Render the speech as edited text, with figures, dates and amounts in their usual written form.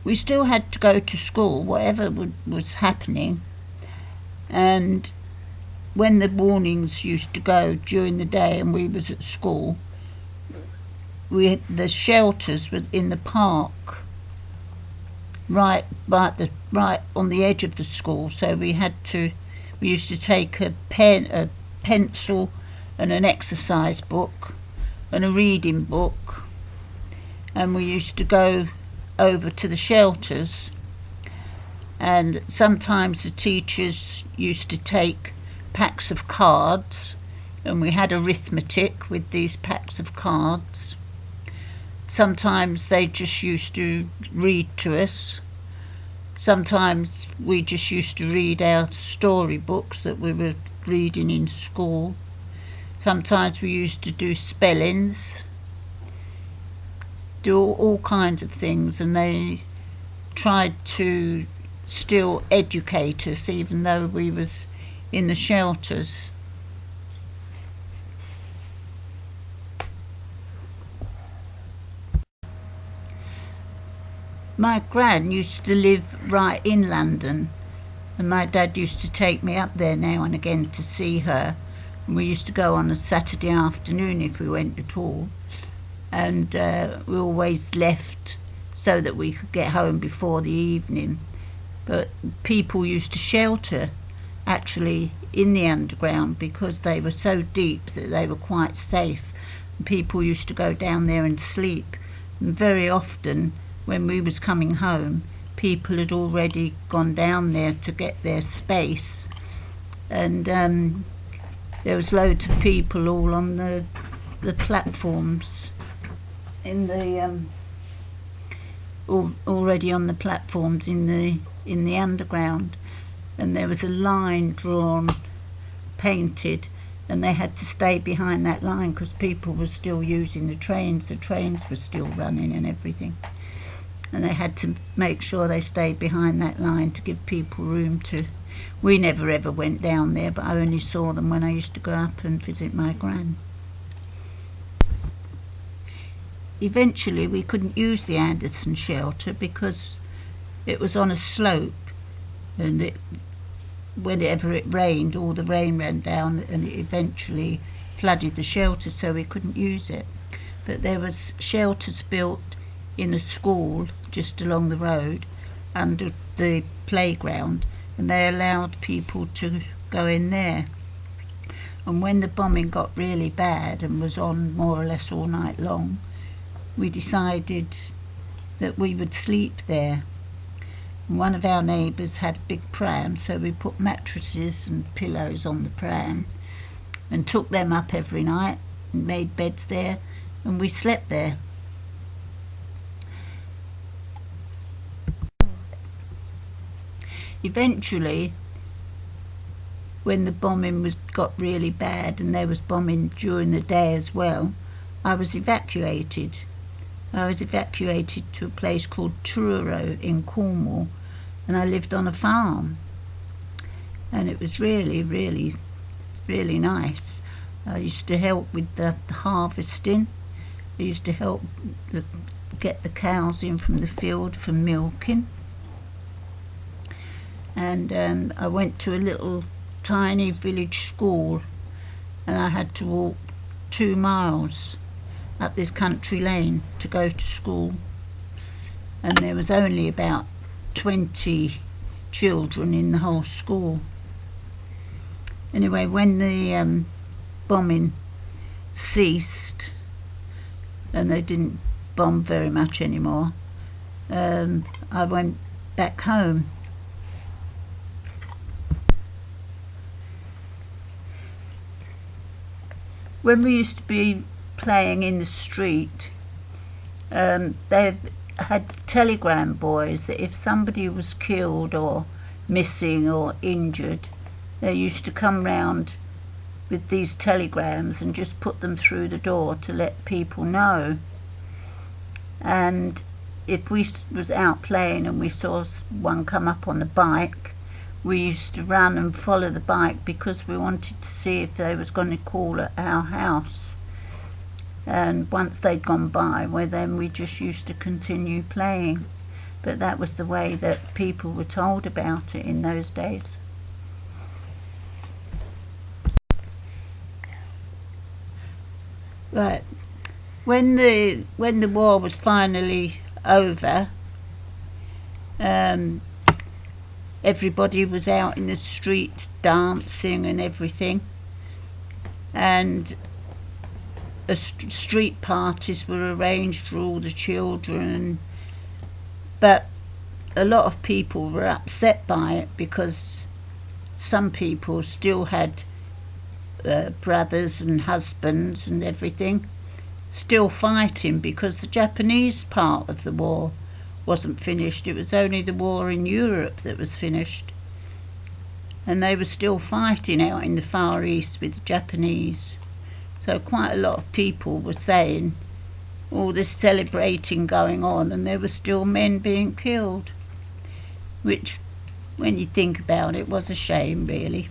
we still had to go to school, whatever was happening. And when the warnings used to go during the day and we was at school, the shelters were in the park, right on the edge of the school. So we used to take a pencil and an exercise book and a reading book, and we used to go over to the shelters. And sometimes the teachers used to take packs of cards, and we had arithmetic with these packs of cards. Sometimes they just used to read to us. Sometimes we just used to read our storybooks that we were reading in school. Sometimes we used to do spellings, do all kinds of things, and they tried to still educate us even though we was in the shelters. My gran used to live right in London, and my dad used to take me up there now and again to see her, and we used to go on a Saturday afternoon if we went at all, and we always left so that we could get home before the evening. But people used to shelter actually in the underground because they were so deep that they were quite safe, and people used to go down there and sleep. And very often when we was coming home, people had already gone down there to get their space, and there was loads of people all on the platforms in the already on the platforms in the underground, and there was a line drawn, painted, and they had to stay behind that line because people were still using the trains were still running and everything, and they had to make sure they stayed behind that line to give people room to. We never ever went down there, but I only saw them when I used to go up and visit my gran. Eventually we couldn't use the Anderson shelter because it was on a slope, and whenever it rained, all the rain ran down and it eventually flooded the shelter, so we couldn't use it. But there was shelters built in a school just along the road under the playground, and they allowed people to go in there. And when the bombing got really bad and was on more or less all night long, we decided that we would sleep there. And one of our neighbours had a big pram, so we put mattresses and pillows on the pram and took them up every night and made beds there, and we slept there. Eventually, when the bombing got really bad, and there was bombing during the day as well, I was evacuated. I was evacuated to a place called Truro in Cornwall, and I lived on a farm, and it was really, really, really nice. I used to help with the harvesting. I used to help get the cows in from the field for milking. And I went to a little tiny village school, and I had to walk 2 miles up this country lane to go to school, and there was only about 20 children in the whole school. Anyway, when the bombing ceased and they didn't bomb very much anymore, I went back home. When we used to be playing in the street, they had telegram boys that if somebody was killed or missing or injured, they used to come round with these telegrams and just put them through the door to let people know. And if we was out playing and we saw one come up on the bike, we used to run and follow the bike because we wanted to see if they was going to call at our house. And once they'd gone by, well, then we just used to continue playing. but that was the way that people were told about it in those days. Right, when the war was finally over, everybody was out in the streets dancing and everything, and street parties were arranged for all the children, but a lot of people were upset by it because some people still had brothers and husbands and everything still fighting, because the Japanese part of the war wasn't finished. It was only the war in Europe that was finished, and they were still fighting out in the Far East with the Japanese. So quite a lot of people were saying all this celebrating going on, and there were still men being killed, which, when you think about it, was a shame, really.